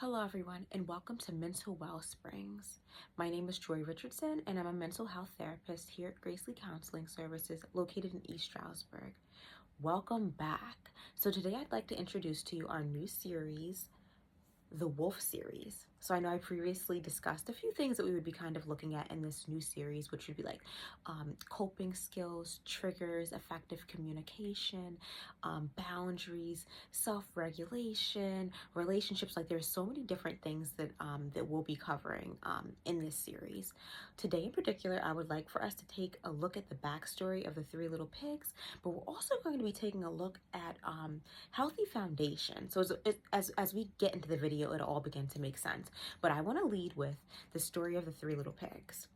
Hello, everyone, and welcome to Mental Wellsprings. My name is Joy Richardson, and I'm a mental health therapist here at Gracely Counseling Services located in East Stroudsburg. Welcome back. So, today I'd like to introduce to you our new series, the Wolf series. So I know I previously discussed a few things that we would be kind of looking at in this new series, which would be like coping skills, triggers, effective communication, boundaries, self-regulation, relationships. Like there's so many different things that we'll be covering in this series. Today in particular, I would like for us to take a look at the backstory of the Three Little Pigs, but we're also going to be taking a look at healthy foundation. So as we get into the video, it'll all begin to make sense. But I want to lead with the story of the Three Little Pigs.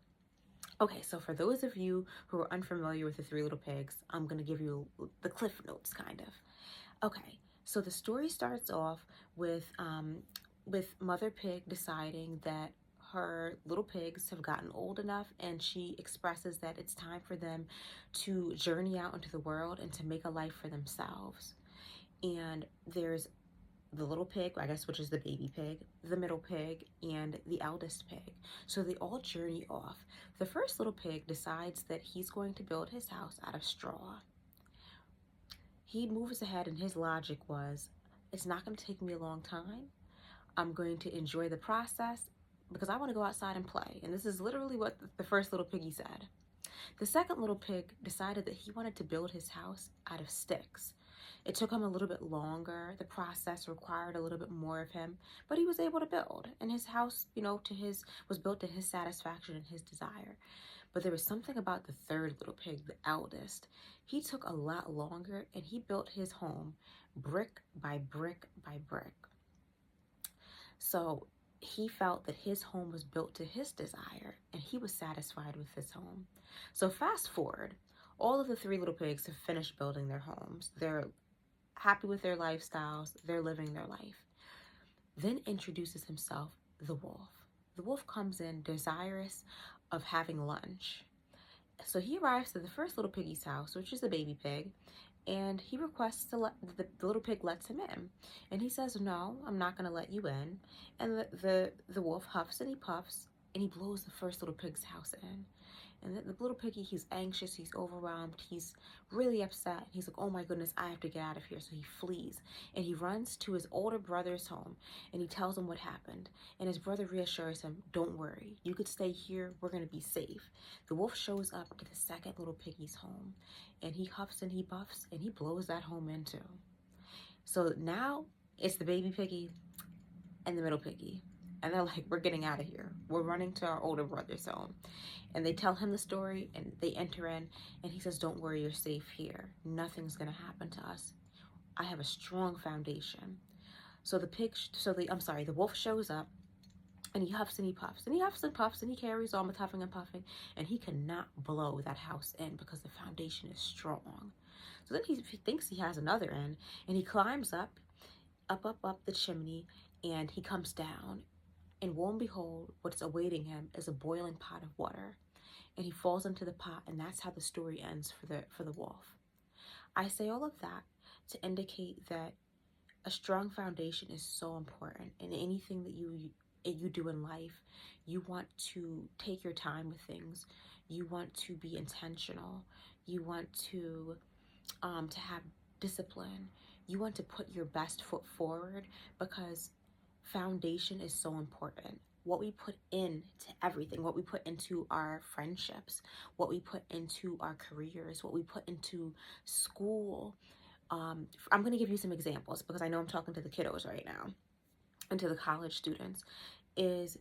Okay, so for those of you who are unfamiliar with the Three Little Pigs, I'm going to give you the cliff notes, kind of. Okay, so the story starts off with Mother Pig deciding that her little pigs have gotten old enough, and she expresses that it's time for them to journey out into the world and to make a life for themselves. And there's the little pig, I guess, which is the baby pig, the middle pig, and the eldest pig. So they all journey off. The first little pig decides that he's going to build his house out of straw. He moves ahead, and his logic was, it's not going to take me a long time. I'm going to enjoy the process because I want to go outside and play. And this is literally what the first little piggy said. The second little pig decided that he wanted to build his house out of sticks. It took him a little bit longer. The process required a little bit more of him, but he was able to build. And his house, was built to his satisfaction and his desire. But there was something about the third little pig, the eldest. He took a lot longer, and he built his home brick by brick by brick. So he felt that his home was built to his desire, and he was satisfied with his home. So fast forward, all of the three little pigs have finished building their homes. They're happy with their lifestyles. They're living their life. Then introduces himself the wolf. The wolf comes in desirous of having lunch. So he arrives to the first little piggy's house, which is the baby pig, and he requests to let the little pig lets him in, and he says, no, I'm not going to let you in. And the wolf huffs and he puffs, and he blows the first little pig's house in. And the little piggy, he's anxious, he's overwhelmed, he's really upset. He's like, oh my goodness, I have to get out of here. So he flees, and he runs to his older brother's home, and he tells him what happened. And his brother reassures him, don't worry, you could stay here, we're going to be safe. The wolf shows up to the second little piggy's home, and he huffs and he puffs, and he blows that home in too. So now it's the baby piggy and the middle piggy. And they're like, we're getting out of here. We're running to our older brother's home. And they tell him the story, and they enter in, and he says, don't worry, you're safe here. Nothing's going to happen to us. I have a strong foundation. So the wolf shows up, and he huffs and he puffs, and he huffs and puffs, and he carries on with huffing and puffing, and he cannot blow that house in because the foundation is strong. So then he thinks he has another end, and he climbs up the chimney, and he comes down, and lo and behold, what's awaiting him is a boiling pot of water. And he falls into the pot, and that's how the story ends for the wolf. I say all of that to indicate that a strong foundation is so important in anything that you do in life. You want to take your time with things. You want to be intentional. You want to have discipline. You want to put your best foot forward, because foundation is so important. What we put into everything, what we put into our friendships, what we put into our careers, what we put into school. I'm going to give you some examples because I know I'm talking to the kiddos right now and to the college students. Is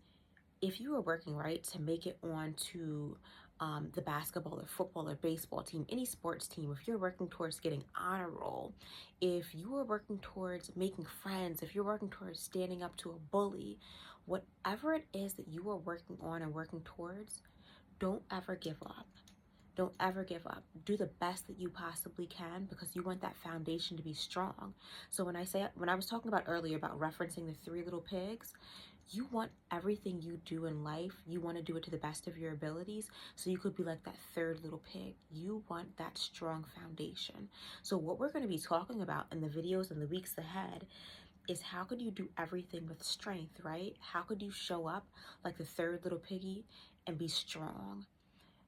if you are working, right, to make it on to the basketball or football or baseball team, any sports team, if you're working towards getting honor roll, if you are working towards making friends, if you're working towards standing up to a bully, whatever it is that you are working on and working towards, don't ever give up. Don't ever give up. Do the best that you possibly can, because you want that foundation to be strong. So when I was talking about earlier about referencing the three little pigs, you want everything you do in life, you want to do it to the best of your abilities, so you could be like that third little pig. You want that strong foundation. So what we're going to be talking about in the videos in the weeks ahead is how could you do everything with strength, right? How could you show up like the third little piggy and be strong?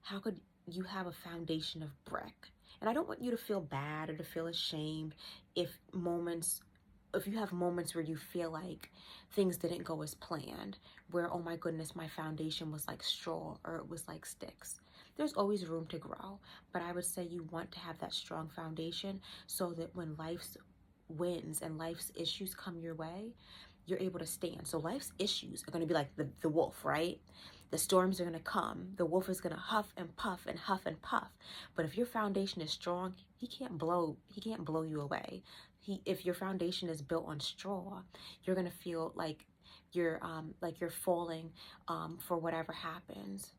How could you have a foundation of brick? And I don't want you to feel bad or to feel ashamed if you have moments where you feel like things didn't go as planned, where, oh my goodness, my foundation was like straw or it was like sticks. There's always room to grow, but I would say you want to have that strong foundation so that when life's wins and life's issues come your way, you're able to stand. So life's issues are going to be like the wolf, right? The storms are going to come. The wolf is going to huff and puff and huff and puff. But if your foundation is strong, he can't blow you away. If your foundation is built on straw, you're going to feel like you're falling for whatever happens.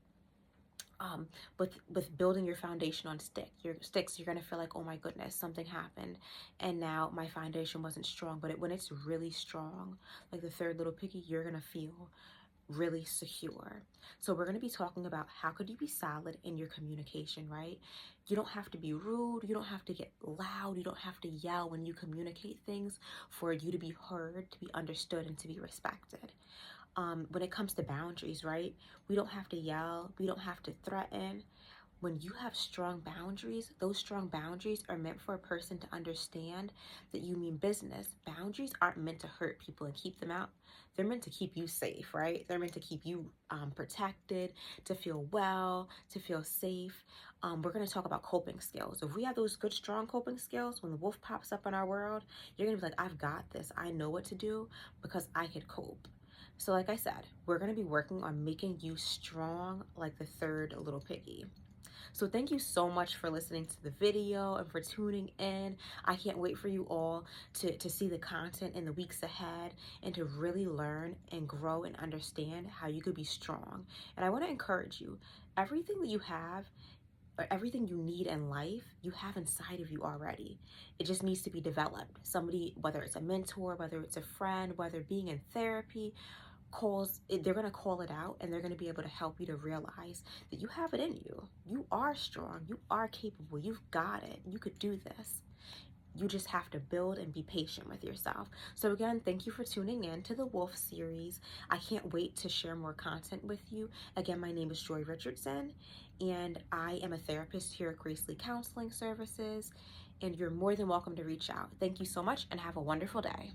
With building your foundation on sticks, you're gonna feel like, oh my goodness, something happened, and now my foundation wasn't strong. But when it's really strong, like the third little piggy, you're gonna feel really secure. So we're going to be talking about how could you be solid in your communication, right? You don't have to be rude, you don't have to get loud, you don't have to yell when you communicate things for you to be heard, to be understood, and to be respected. When it comes to boundaries, right? We don't have to yell, we don't have to threaten. When you have strong boundaries, those strong boundaries are meant for a person to understand that you mean business. Boundaries aren't meant to hurt people and keep them out. They're meant to keep you safe, right? They're meant to keep you protected, to feel well, to feel safe. We're going to talk about coping skills. If we have those good, strong coping skills, when the wolf pops up in our world, you're going to be like, I've got this. I know what to do because I could cope. So like I said, we're going to be working on making you strong like the third little piggy. So thank you so much for listening to the video and for tuning in. I can't wait for you all to see the content in the weeks ahead and to really learn and grow and understand how you could be strong. And I want to encourage you, everything that you have or everything you need in life, you have inside of you already. It just needs to be developed. Somebody, whether it's a mentor, whether it's a friend, whether being in therapy, they're going to call it out, and they're going to be able to help you to realize that you have it in you. You are strong, you are capable, you've got it, you could do this. You just have to build and be patient with yourself. So again, thank you for tuning in to the Wolf series. I can't wait to share more content with you. Again, my name is Joy Richardson, and I am a therapist here at Grace Lee Counseling Services, and you're more than welcome to reach out. Thank you so much, and have a wonderful day.